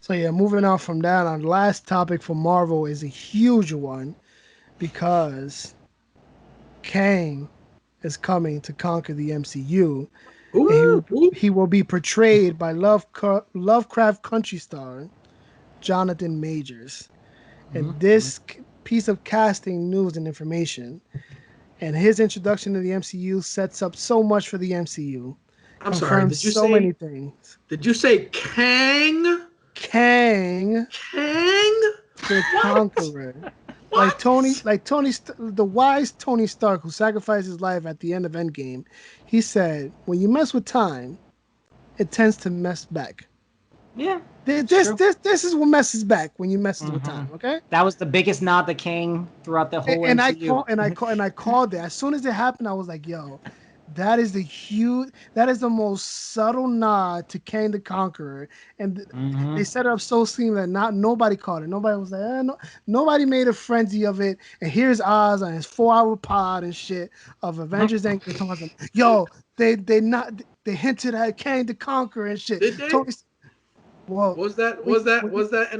So yeah, moving on from that, our last topic for Marvel is a huge one because Kang is coming to conquer the MCU, and Ooh, ooh. he will be portrayed by Lovecraft Country star Jonathan Majors. And Mhm. this piece of casting news and information and his introduction to the MCU sets up so much for the MCU, I'm sorry. confirms so many things. Did you say Kang? Kang Kang? the What? Conqueror. What? The wise Tony Stark who sacrificed his life at the end of Endgame, he said, "When you mess with time, it tends to mess back. Yeah, it's This true. this this is what messes back when you messes with Hmm. time." Okay, That was the biggest nod to King throughout the whole MCU. I called it as soon as it happened. I was like, "Yo, that is the most subtle nod to Kang the Conqueror," and Hmm. they set it up so seamless that not nobody caught it. Nobody was like, no, nobody made a frenzy of it. And here's Oz on his 4 hour pod and shit of Avengers Endgame talking about some, yo, they hinted at Kang the Conqueror and shit. Did they? Tony, well, Was that an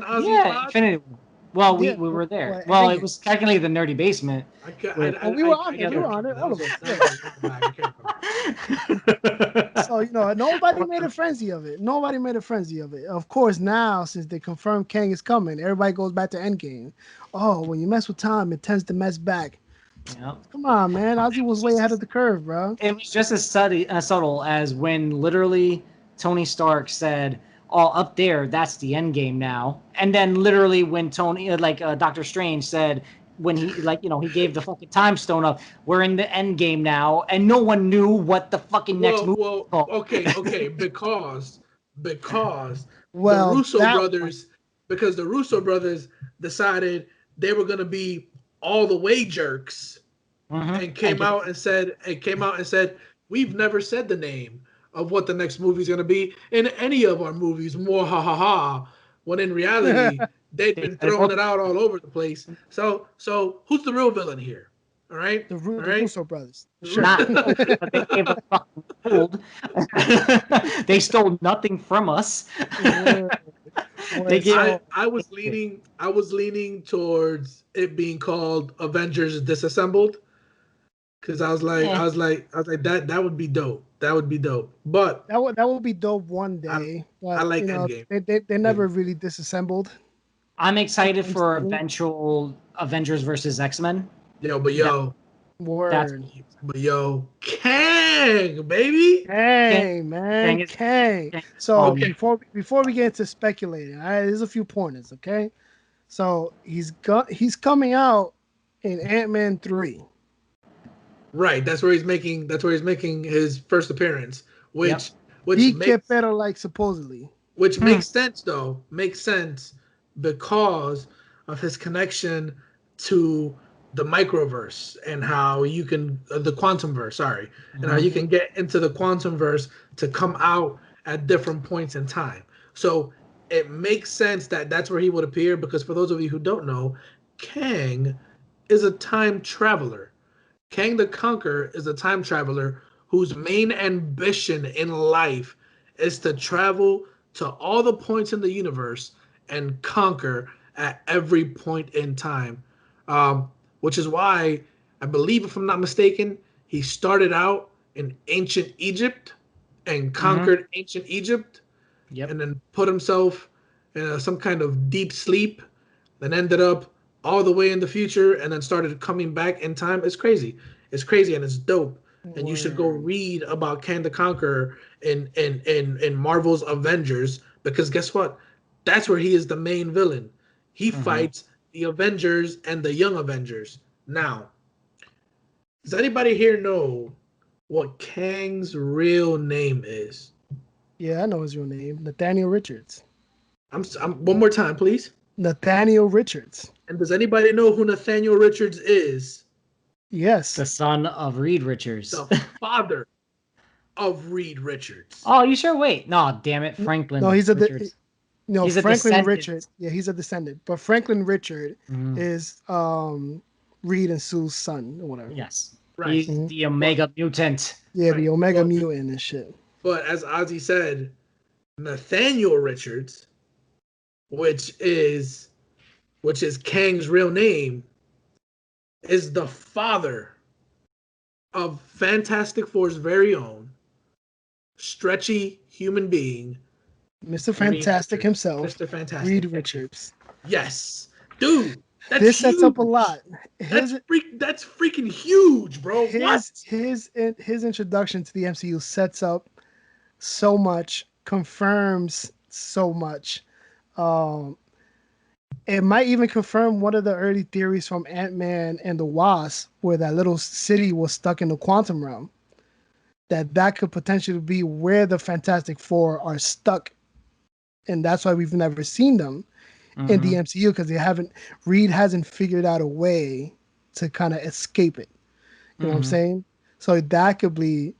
Ozzy's Yeah, pod? Infinity War. Well, yeah, we were there. and Well, it Endgame. was technically the nerdy basement with Well, we were on I it. We were can't on remember. it. All of us. That Yeah. was like years back. I can't remember. So, nobody made a frenzy of it. Nobody made a frenzy of it. Of course, now, since they confirmed Kang is coming, everybody goes back to Endgame. Oh, when you mess with time, it tends to mess back. Yeah. Come on, man. Ozzy was way ahead of the curve, bro. It was just as subtle as when literally Tony Stark said, "Oh, up there, that's the end game now." And then literally when Tony, Doctor Strange said, when he he gave the fucking time stone up, we're in the end game now, and no one knew what the fucking next movie was called. Okay, because the Well, Russo that one. brothers, because the Russo brothers decided they were gonna be all the way jerks Hmm. and And give it. came out and said, we've never said the name of what the next movie is gonna be in any of our movies. More ha ha ha. When in reality, they'd They been said it throwing both. it out all over the place. So who's the real villain here? All right, all The right. Russo brothers. Sure. Not no, but they gave us fucking gold. They stole nothing from us. Word. They Word. gave. So, I was leaning towards it being called Avengers Disassembled because Eh, I was like that would be dope. That would be dope. But that would be dope one I day. I But, like Endgame. they never really disassembled I'm in excited the for MCU. eventual Avengers versus X Men. Yo, That that's Word. Kang, baby. Kang. Kang, man, Kang is Kang. Kang is So fun. Okay, before we get into speculating, all right, there's a few pointers, okay? So he's coming out in Ant-Man 3. right. That's where he's making his first appearance, Yep. which which He get makes better, like, supposedly. which Hmm. makes sense though. Makes sense because of his connection to the microverse and how you can the quantum verse, sorry, and how Hmm. you can get into the quantum verse to come out at different points in time. So it makes sense that that's where he would appear because for those of you who don't know, Kang is a time traveler. Kang the Conqueror is a time traveler whose main ambition in life is to travel to all the points in the universe and conquer at every point in time. Which is why I believe, if I'm not mistaken, he started out in ancient Egypt and Hmm. conquered ancient Egypt Yep. and then put himself in some kind of deep sleep, then ended up all the way in the future and then started coming back in time. It's crazy. It's crazy and it's dope. And you should go Word. read about Kang the Conqueror in Marvel's Avengers because guess what? That's where he is the main villain. He Hmm. fights the Avengers and the Young Avengers. Now, does anybody here know what Kang's real name is? Yeah, I know his real name, Nathaniel Richards. I'm one more time, please. Nathaniel Richards. And does anybody know who Nathaniel Richards is? The Yes. son of Reed Richards. The father of Reed Richards. Oh, you sure? Wait. No, damn it, No, Franklin Richards. no, He's a Franklin Richard. descendant. Yeah, he's a descendant. But Franklin Richard Mm, is Reed and Sue's son or whatever. yes. Right. He's Mhm. the But Omega mutant. Yeah, right. the Omega mutant and shit. But as Ozzy said, Nathaniel Richards which is Kang's real name, is the father of Fantastic Four's very own stretchy human being, Mr. Reed Fantastic Richards. himself, Mr. Fantastic. Reed Thank you. Richards. Yes, dude, that's This sets up a huge. lot. His That's freaking huge, bro. What? his introduction to the MCU sets up so much, confirms so much. Um, it might even confirm one of the early theories from Ant-Man and the Wasp, where that little city was stuck in the quantum realm. That could potentially be where the Fantastic Four are stuck, and that's why we've never seen them in the MCU because they haven't. Reed hasn't figured out a way to kind of escape it. You know what I'm saying? So that could be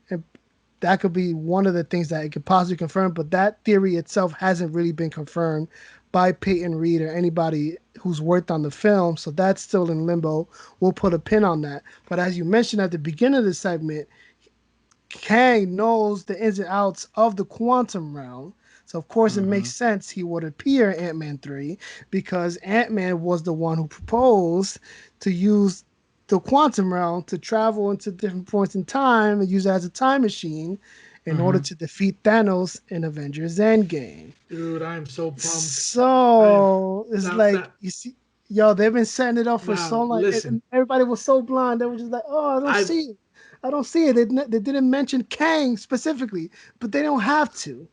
one of the things that it could possibly confirm, but that theory itself hasn't really been confirmed by Peyton Reed or anybody who's worked on the film. So that's still in limbo. We'll put a pin on that. But as you mentioned at the beginning of the segment, Kang knows the ins and outs of the quantum realm. So of course it makes sense he would appear in Ant-Man 3 because Ant-Man was the one who proposed to use the quantum realm to travel into different points in time and use it as a time machine in order to defeat Thanos in Avengers Endgame. Dude, I'm so pumped. So it's Now, like you see, yo, they've been setting it up for so long, listen. and everybody was so blind. They were just like, "Oh, I don't I see it. I don't see it." They didn't mention Kang specifically, but they don't have to.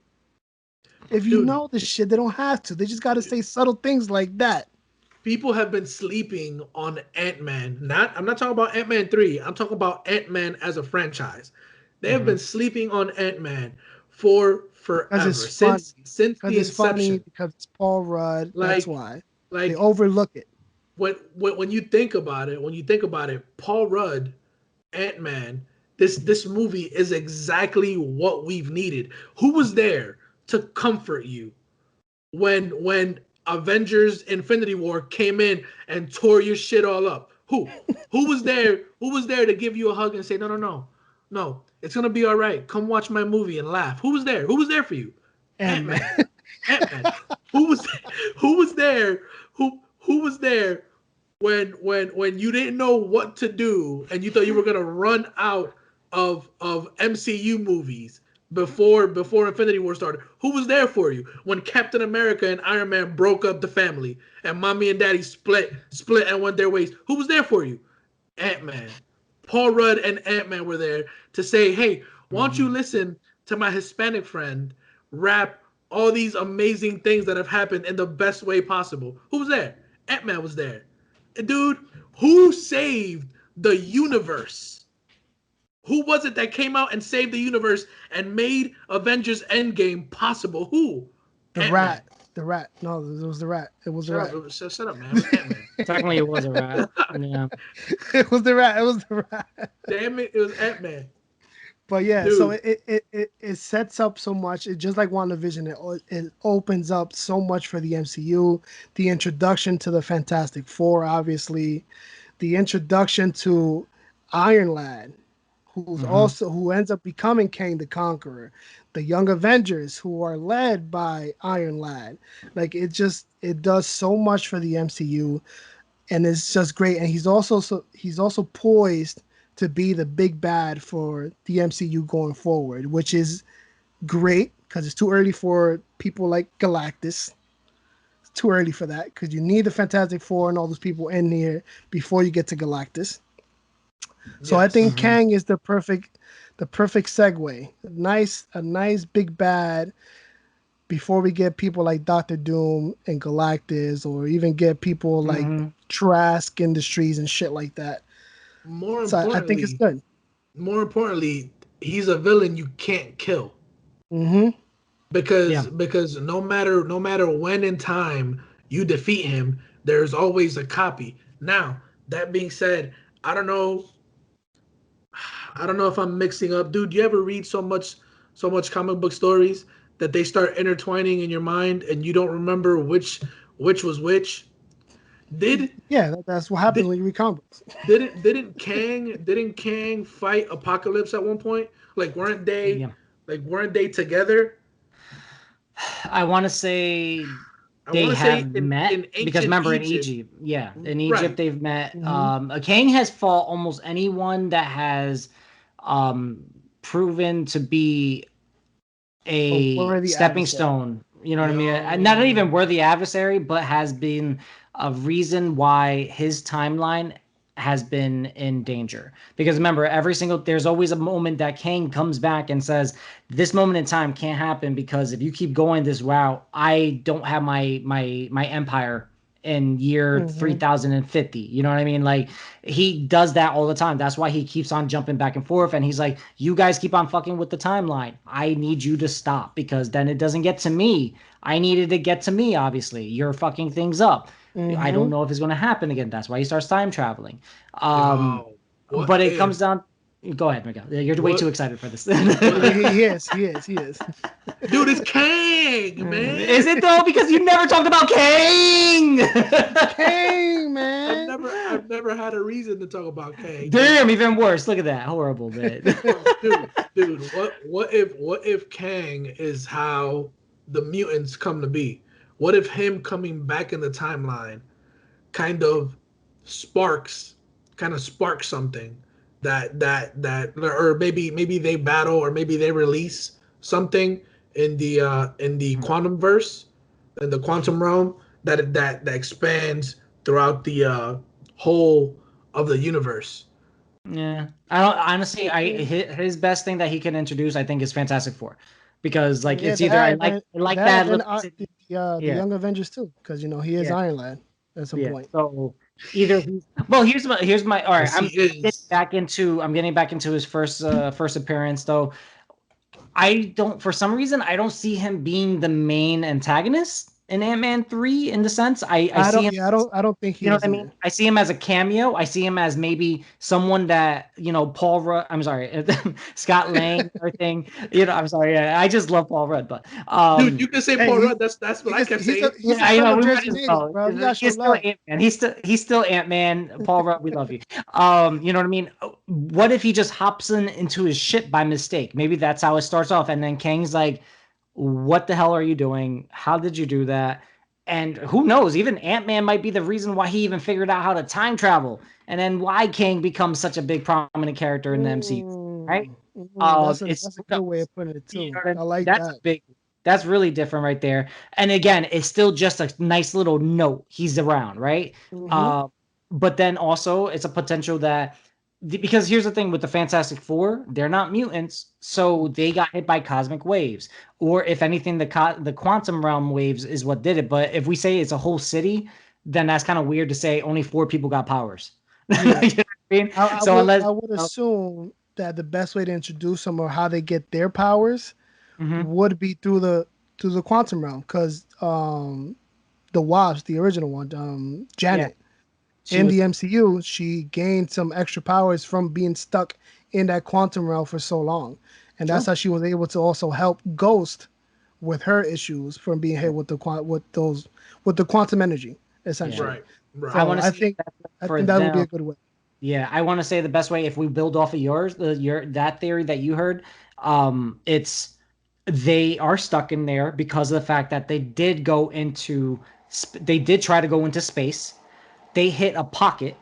If you Dude, know this shit, they don't have to. They just got to say subtle things like that. people have been sleeping on Ant-Man. I'm not talking about Ant-Man 3. I'm talking about Ant-Man as a franchise. They have been sleeping on Ant-Man for Because forever. it's funny. Since Because the it's funny. inception. Because it's Paul Rudd. That's Like why they like overlook it. when you think about it, Paul Rudd, Ant-Man, this movie is exactly what we've needed. Who was there to comfort you when Avengers Infinity War came in and tore your shit all up? Who was there? Who was there to give you a hug and say, no, no, no, no, it's gonna be all right. Come watch my movie and laugh. Who was there? Who was there for you? And Ant man, Man. Ant Man. Who was who was there? Who was there when you didn't know what to do and you thought you were gonna run out of MCU movies before Infinity War started? Who was there for you when Captain America and Iron Man broke up the family and mommy and daddy split and went their ways? Who was there for you? Ant-Man. Paul Rudd and Ant-Man were there to say, hey, why don't you listen to my Hispanic friend rap all these amazing things that have happened in the best way possible? Who was there? Ant-Man was there. Dude, who saved the universe? Who was it that came out and saved the universe and made Avengers Endgame possible? Who? the Ant-Man. rat, the rat. No, it was the rat. It was the Shut rat. up. Shut up, man. It was Ant-Man. Technically, it was a rat. Yeah. It was the rat. It was the rat. Damn it. It was Ant-Man. But yeah, so Dude. it sets up so much. It just like WandaVision, it opens up so much for the MCU. The introduction to the Fantastic Four, obviously, the introduction to Iron Lad, who ends up becoming Kang the Conqueror, the Young Avengers who are led by Iron Lad. Like it does so much for the MCU, and it's just great. And he's also poised to be the big bad for the MCU going forward, which is great because it's too early for people like Galactus. It's too early for that because you need the Fantastic Four and all those people in here before you get to Galactus. So I Yes. think Kang is the perfect segue. A nice big bad before we get people like Doctor Doom and Galactus, or even get people like Trask Industries and shit like that. More So I think it's importantly, good. more importantly, he's a villain you can't kill Mm-hmm. Yeah. because no matter when in time you defeat him, there's always a copy. Now, that being said, I don't know I don't know if I'm mixing up. Dude, do you ever read so much comic book stories that they start intertwining in your mind and you don't remember which was which? Did Yeah, that's what happens did when you read comics. didn't Kang fight Apocalypse at one point? Like Yeah. weren't they together? I want to say I They want to say have met in because ancient remember in Egypt. Egypt, yeah, in Egypt Right. they've met. Mhm. Kang has fought almost anyone that has um, proven to be A a worthy stepping adversary. stone. You know what I mean? Not even Yo. worthy adversary, but has been a reason why his timeline has been in danger. Because remember, there's always a moment that Kang comes back and says, "This moment in time can't happen because if you keep going this route, I don't have my empire in year Hmm. 3050." You know what I mean? Like he does that all the time. That's why he keeps on jumping back and forth. And he's like, you guys keep on fucking with the timeline. I need you to stop because then it doesn't get to me. I needed to get to me, obviously. You're fucking things up. I don't Hmm. know if it's going to happen again. That's why he starts time traveling. Um, Yo. What but it comes if? down. Go ahead, Miguel. You're way too What? excited for this. What? He is. He is. He is. Dude, it's Kang, man. Is it though? Because you never talked about King. Kang, man. I've never had a reason to talk about Kang, dude. Damn, even worse. Look at that. Horrible, man. Dude, what if Kang is how the mutants come to be? What if him coming back in the timeline kind of sparks sparks something or maybe they battle or maybe they release something in the quantum verse, in the quantum realm that expands throughout the whole of the universe. Yeah, I don't honestly. His best thing that he can introduce, I think, is Fantastic Four, because like Yeah, it's either that, I like that that and little city. the Yeah, Young Avengers too, because he is yeah, Iron Lad at some yeah. point. So either he's well. Here's my all right. Yes, he is. I'm getting back into his first appearance though. I don't for some reason I don't see him being the main antagonist in Ant-Man 3 in the sense I I see don't. him. Yeah, I don't think You he know what is I mean? either. I see him as a cameo. I see him as maybe someone that, Paul Rudd, I'm sorry, Scott Lang or thing. I'm sorry. Yeah, I just love Paul Rudd, but Dude, you can say Hey, Paul Rudd. That's what I kept he's saying. he's a yeah, I son know of we might Jersey as native, well. bro. You gotta show He's still love. Ant-Man. He's still Ant-Man. Paul Rudd, we love you. You know what I mean? What if he just hops into his ship by mistake? Maybe that's how it starts off, and then Kang's like, "What the hell are you doing? How did you do that?" And who knows? Even Ant-Man might be the reason why he even figured out how to time travel, and then why Kang becomes such a big prominent character in the MCU, right? It's That's a who good way knows? of putting it You too. know what I I mean? like That's a that. big. That's really different right there. And again, it's still just a nice little note. He's around, right? Hmm. Uh, but then also it's a potential that because here's the thing with the Fantastic Four, they're not mutants, so they got hit by cosmic waves, or if anything, the quantum realm waves is what did it. But if we say it's a whole city, then that's kind of weird to say only 4 people got powers. You know Yeah, what I mean? I So would unless, I would assume that the best way to introduce them or how they get their powers Mhm. would be through the quantum realm, because the Wasp, the original one, Yeah, Janet, she in was. the MCU, she gained some extra powers from being stuck in that quantum realm for so long, and that's True. how she was able to also help Ghost with her issues from being hit with with the quantum energy, Yeah, essentially. Right, right. I So want to see I for think that would be them. a good way. Yeah, I want to say the best way if we build off of your that theory that you heard, it's they are stuck in there because of the fact that they did try to go into space. They hit a pocket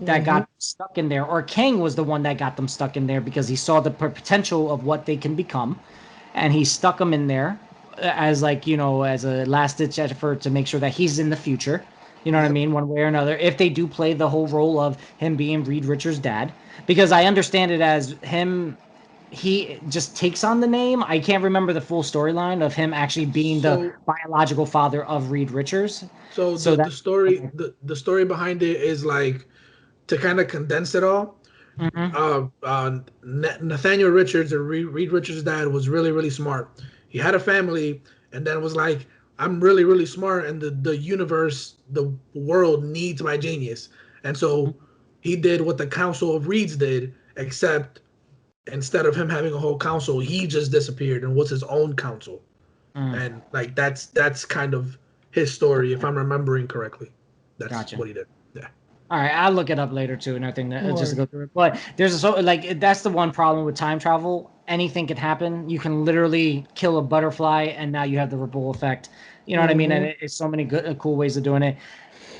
that Hmm. got stuck in there, or Kang was the one that got them stuck in there because he saw the potential of what they can become, and he stuck them in there as like as a last ditch effort to make sure that he's in the future. You know what I Yep. mean? One way or another. If they do play the whole role of him being Reed Richards' dad, because I understand it as him, he just takes on the name. I can't remember the full storyline of him actually being the So biological father of Reed Richards. so So the that. story the story behind it is like, to kind of condense it all. Mhm. Nathaniel Richards, or Reed Richards' dad, was really really smart. He had a family, and then was like, I'm really really smart, and the universe, the world needs my genius. And so he did what the Council of Reeds did, except instead of him having a whole council, he just disappeared and was his own council. Mm, And like that's kind of his story, if I'm remembering correctly. That's gotcha. what he did. Yeah. All right, I'll look it up later too, and everything just to Or go through it. But there's that's the one problem with time travel. Anything can happen. You can literally kill a butterfly, and now you have the ripple effect You know what I mean? And it's so many good, cool ways of doing it.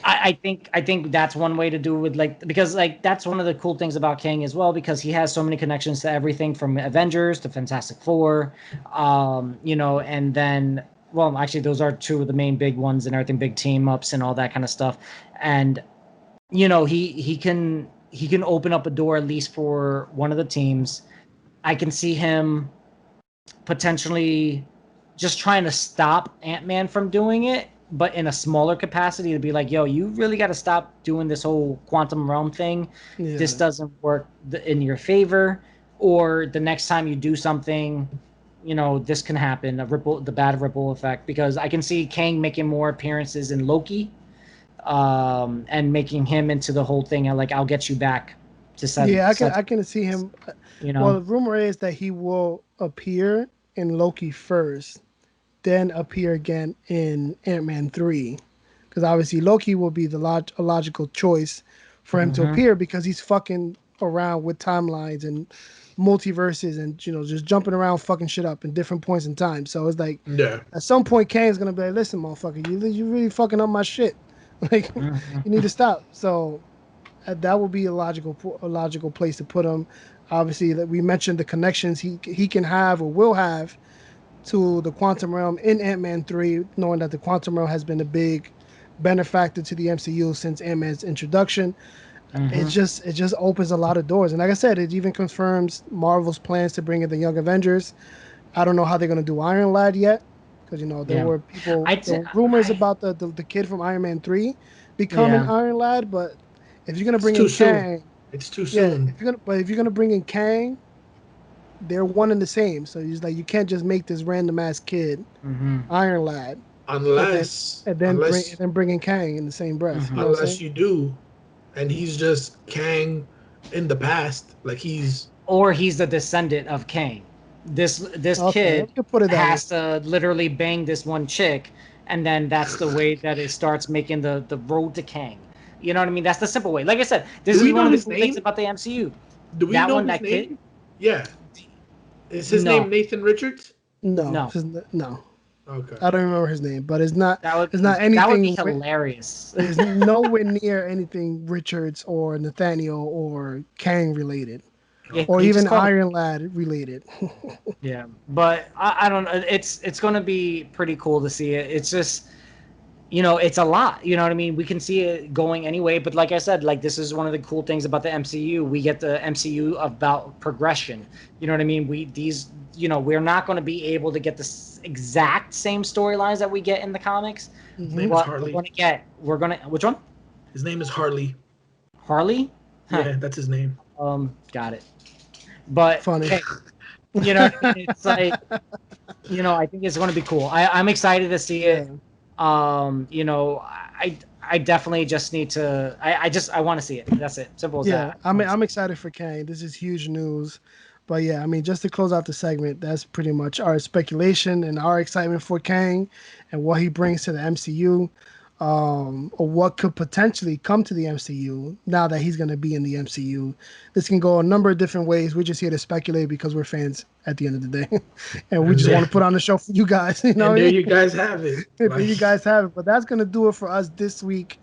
I think that's one way to do it with because that's one of the cool things about Kang as well, because he has so many connections to everything from Avengers to Fantastic Four, and then well actually those are two of the main big ones and everything, big team ups and all that kind of stuff, and he can open up a door at least for one of the teams. I can see him potentially just trying to stop Ant-Man from doing it, but in a smaller capacity, to be like, yo, you really got to stop doing this whole quantum realm thing. Yeah. This doesn't work in your favor. Or the next time you do something, this can happen, the bad ripple effect, because I can see Kang making more appearances in Loki, and making him into the whole thing. And I'll get you back to set. Yeah, I can see him. Well, the rumor is that he will appear in Loki first, then appear again in Ant-Man 3, because obviously Loki will be a logical choice for him to appear, because he's fucking around with timelines and multiverses and just jumping around fucking shit up in different points in time. So it's at some point Kang's gonna be like, listen, motherfucker, you really fucking up my shit. You need to stop. So that would be a logical place to put him. Obviously, that we mentioned the connections he can have or will have to the quantum realm in Ant-Man 3, knowing that the quantum realm has been a big benefactor to the MCU since Ant-Man's introduction. It just opens a lot of doors. And like I said, it even confirms Marvel's plans to bring in the Young Avengers. I don't know how they're going to do Iron Lad yet, because there were rumors about the kid from Iron Man 3 becoming Iron Lad, but if you're going to bring in Kang, it's too soon. If you're going to bring in Kang, they're one and the same. So he's like, you can't just make this random ass kid Iron Lad, unless bring in Kang in the same breath. Unless you do, and he's just Kang in the past, he's the descendant of Kang. This kid has to literally bang this one chick, and then that's the way that it starts making the road to Kang. You know what I mean? That's the simple way. Like I said, this is one of the cool things about the MCU. Do we know his name? Kid? Yeah. Is his name Nathan Richards? No. Okay. I don't remember his name, but it's not anything. That would be hilarious. It's nowhere near anything Richards or Nathaniel or Kang related. Yeah, or even Iron Lad related. Yeah, but I don't know. It's going to be pretty cool to see it. It's just, it's a lot. You know what I mean? We can see it going anyway. But like I said, this is one of the cool things about the MCU. We get the MCU about progression. You know what I mean? We're not going to be able to get the exact same storylines that we get in the comics. His name is Harley. Which one? His name is Harley. Harley? Huh. Yeah, that's his name. Got it. But funny. Hey, it's I think it's going to be cool. I'm excited to see it. I definitely just need to. I want to see it. That's it. Simple as that. I'm excited for Kang. This is huge news. But yeah, just to close out the segment, that's pretty much our speculation and our excitement for Kang and what he brings to the MCU, or what could potentially come to the MCU now that he's going to be in the MCU. This can go a number of different ways. We're just here to speculate because we're fans at the end of the day. And we just want to put on the show for you guys. There you guys have it. There you guys have it. But that's going to do it for us this week.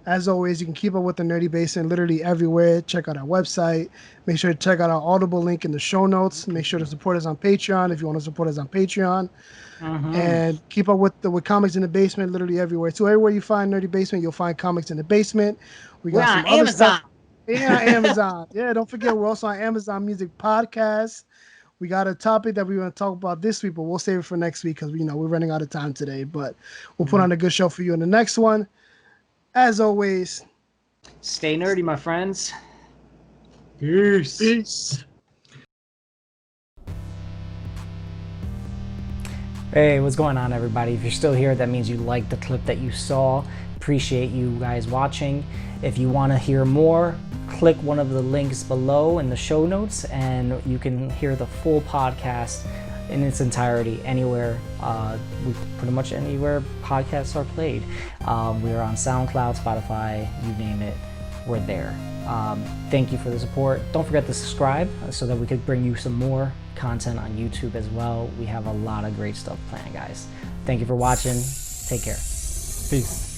As always, you can keep up with the Nerdy Basement literally everywhere. Check out our website. Make sure to check out our Audible link in the show notes. Make sure to support us on Patreon if you want to support us on Patreon. And keep up with Comics in the Basement literally everywhere. So everywhere you find Nerdy Basement, you'll find Comics in the Basement. We're on Amazon. Stuff. Yeah, Amazon. Yeah, don't forget we're also on Amazon Music Podcast. We got a topic that we want to talk about this week, but we'll save it for next week because we're running out of time today. But we'll put on a good show for you in the next one. As always, stay nerdy, my friends. Peace. Hey, what's going on, everybody? If you're still here, that means you liked the clip that you saw. Appreciate you guys watching. If you want to hear more, click one of the links below in the show notes, and you can hear the full podcast in its entirety anywhere, pretty much anywhere podcasts are played. We are on SoundCloud, Spotify, you name it, we're there. Thank you for the support. Don't forget to subscribe so that we could bring you some more content on YouTube as well. We have a lot of great stuff planned, guys. Thank you for watching. Take care. Peace.